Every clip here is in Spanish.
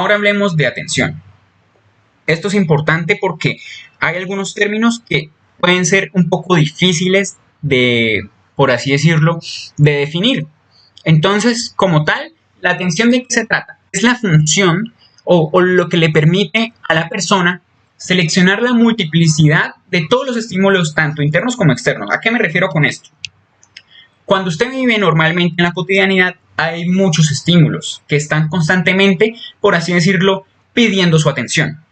Ahora hablemos de atención. Esto es importante porque hay algunos términos que pueden ser un poco difíciles de, por así decirlo, de definir. Entonces, como tal, la atención, ¿de qué se trata? Es la función o lo que le permite a la persona seleccionar la multiplicidad de todos los estímulos, tanto internos como externos. ¿A qué me refiero con esto? Cuando usted vive normalmente en la cotidianidad, hay muchos estímulos que están constantemente, por así decirlo, pidiendo su atención.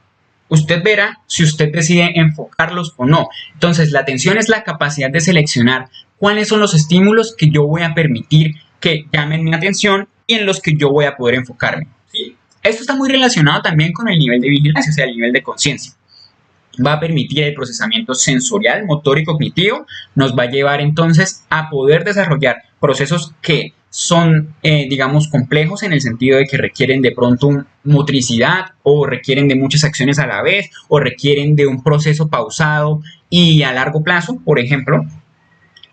Usted verá si usted decide enfocarlos o no. Entonces, la atención es la capacidad de seleccionar cuáles son los estímulos que yo voy a permitir que llamen mi atención y en los que yo voy a poder enfocarme, ¿sí? Esto está muy relacionado también con el nivel de vigilancia, o sea, el nivel de conciencia. Va a permitir el procesamiento sensorial, motor y cognitivo. Nos va a llevar entonces a poder desarrollar procesos que son, digamos, complejos en el sentido de que requieren de pronto motricidad o requieren de muchas acciones a la vez o requieren de un proceso pausado y a largo plazo, por ejemplo.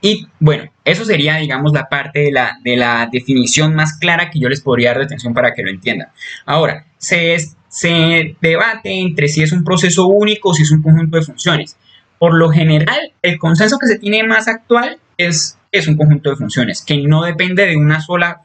Y bueno, eso sería, digamos, la parte de la definición más clara que yo les podría dar de atención para que lo entiendan. Ahora, se debate entre si es un proceso único o si es un conjunto de funciones. Por lo general, el consenso que se tiene más actual es un conjunto de funciones, que no depende de una sola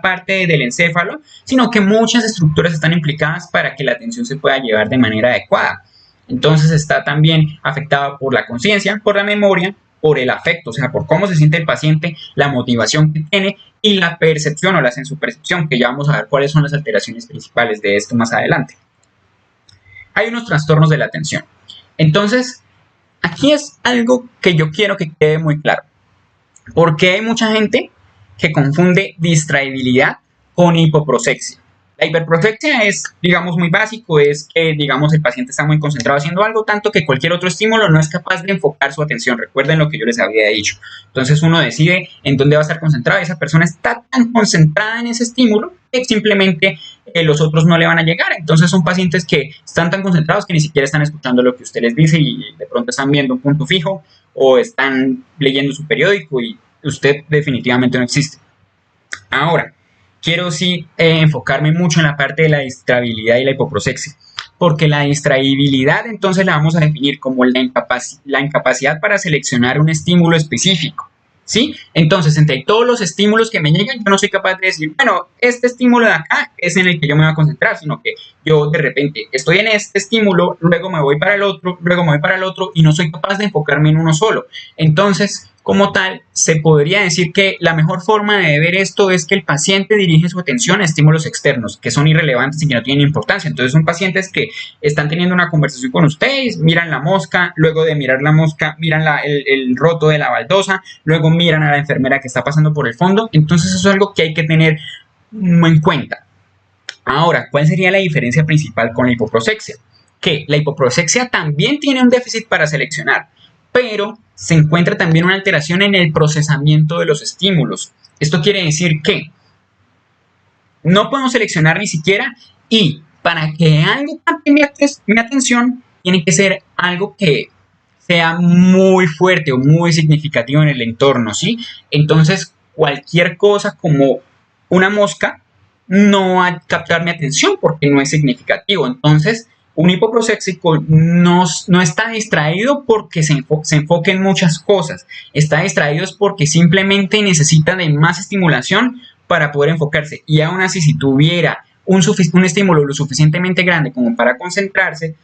parte del encéfalo, sino que muchas estructuras están implicadas para que la atención se pueda llevar de manera adecuada. Entonces está también afectada por la conciencia, por la memoria, por el afecto, o sea, por cómo se siente el paciente, la motivación que tiene y la percepción o la sensopercepción, que ya vamos a ver cuáles son las alteraciones principales de esto más adelante. Hay unos trastornos de la atención. Entonces, aquí es algo que yo quiero que quede muy claro, porque hay mucha gente que confunde distraibilidad con hipoprosexia. La hiperprotexia es, digamos, muy básico, es que, digamos, el paciente está muy concentrado haciendo algo, tanto que cualquier otro estímulo no es capaz de enfocar su atención. Recuerden lo que yo les había dicho. Entonces uno decide en dónde va a estar concentrado y esa persona está tan concentrada en ese estímulo que simplemente los otros no le van a llegar. Entonces son pacientes que están tan concentrados que ni siquiera están escuchando lo que usted les dice y de pronto están viendo un punto fijo o están leyendo su periódico y usted definitivamente no existe. Ahora, quiero sí enfocarme mucho en la parte de la distraibilidad y la hipoprosexia, porque la distraibilidad entonces la vamos a definir como la incapacidad para seleccionar un estímulo específico, ¿sí? Entonces, entre todos los estímulos que me llegan, yo no soy capaz de decir, bueno, este estímulo de acá es en el que yo me voy a concentrar, sino que yo de repente estoy en este estímulo, luego me voy para el otro, luego me voy para el otro y no soy capaz de enfocarme en uno solo. Entonces, como tal, se podría decir que la mejor forma de ver esto es que el paciente dirige su atención a estímulos externos, que son irrelevantes y que no tienen importancia. Entonces son pacientes que están teniendo una conversación con ustedes, miran la mosca, luego de mirar la mosca, miran el roto de la baldosa, luego miran a la enfermera que está pasando por el fondo. Entonces eso es algo que hay que tener en cuenta. Ahora, ¿cuál sería la diferencia principal con la hipoprosexia? Que la hipoprosexia también tiene un déficit para seleccionar, pero se encuentra también una alteración en el procesamiento de los estímulos. Esto quiere decir que no podemos seleccionar ni siquiera y para que algo capte mi atención tiene que ser algo que sea muy fuerte o muy significativo en el entorno, ¿sí? Entonces, cualquier cosa como una mosca no va a captar mi atención porque no es significativo. Entonces, un hipoproséxico no está distraído porque se enfoque en muchas cosas. Está distraído es porque simplemente necesita de más estimulación para poder enfocarse. Y aún así, si tuviera un estímulo lo suficientemente grande como para concentrarse,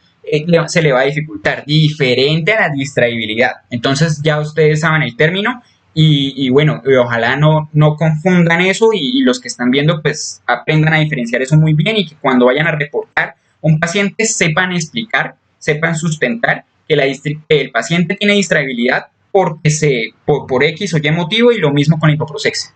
se le va a dificultar. Diferente a la distraibilidad. Entonces ya ustedes saben el término. Y bueno, ojalá no confundan eso y los que están viendo pues aprendan a diferenciar eso muy bien y que cuando vayan a reportar un paciente sepan explicar, sepan sustentar que el paciente tiene distraibilidad porque por X o Y motivo y lo mismo con la hipoprosexia.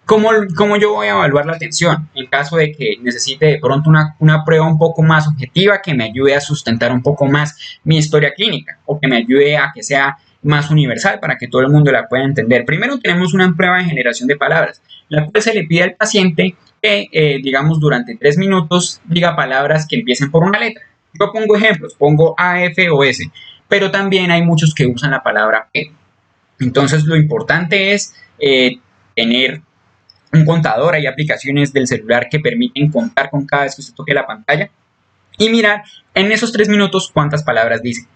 ¿Cómo yo voy a evaluar la atención? En caso de que necesite de pronto una prueba un poco más objetiva que me ayude a sustentar un poco más mi historia clínica o que me ayude a que sea más universal para que todo el mundo la pueda entender. Primero tenemos una prueba de generación de palabras, la cual se le pide al paciente que, digamos, durante 3 minutos diga palabras que empiecen por una letra. Yo pongo ejemplos, pongo A, F o S, pero también hay muchos que usan la palabra P. Entonces lo importante es tener un contador, hay aplicaciones del celular que permiten contar con cada vez que usted toque la pantalla y mirar en esos 3 minutos cuántas palabras dice.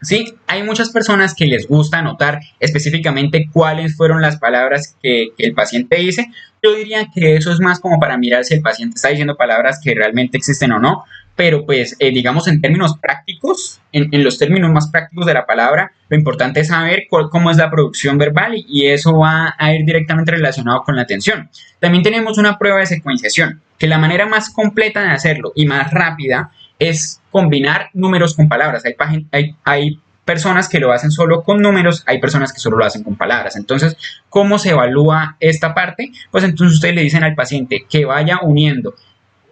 Sí, hay muchas personas que les gusta anotar específicamente cuáles fueron las palabras que el paciente dice. Yo diría que eso es más como para mirar si el paciente está diciendo palabras que realmente existen o no, pero pues digamos en términos prácticos, en los términos más prácticos de la palabra, lo importante es saber cómo es la producción verbal y eso va a ir directamente relacionado con la atención. También tenemos una prueba de secuenciación, que la manera más completa de hacerlo y más rápida es combinar números con palabras. Hay personas que lo hacen solo con números, hay personas que solo lo hacen con palabras. Entonces, ¿cómo se evalúa esta parte? Pues entonces ustedes le dicen al paciente que vaya uniendo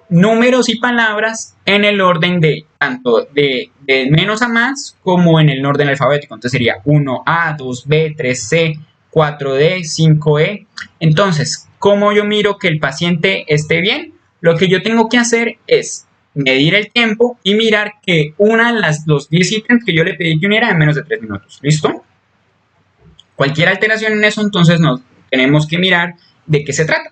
números y palabras en el orden de tanto de menos a más como en el orden alfabético. Entonces sería 1A, 2B, 3C, 4D, 5E. Entonces, ¿cómo yo miro que el paciente esté bien? Lo que yo tengo que hacer es medir el tiempo y mirar que una de los 10 ítems que yo le pedí que uniera en menos de 3 minutos. ¿Listo? Cualquier alteración en eso, entonces nos tenemos que mirar de qué se trata.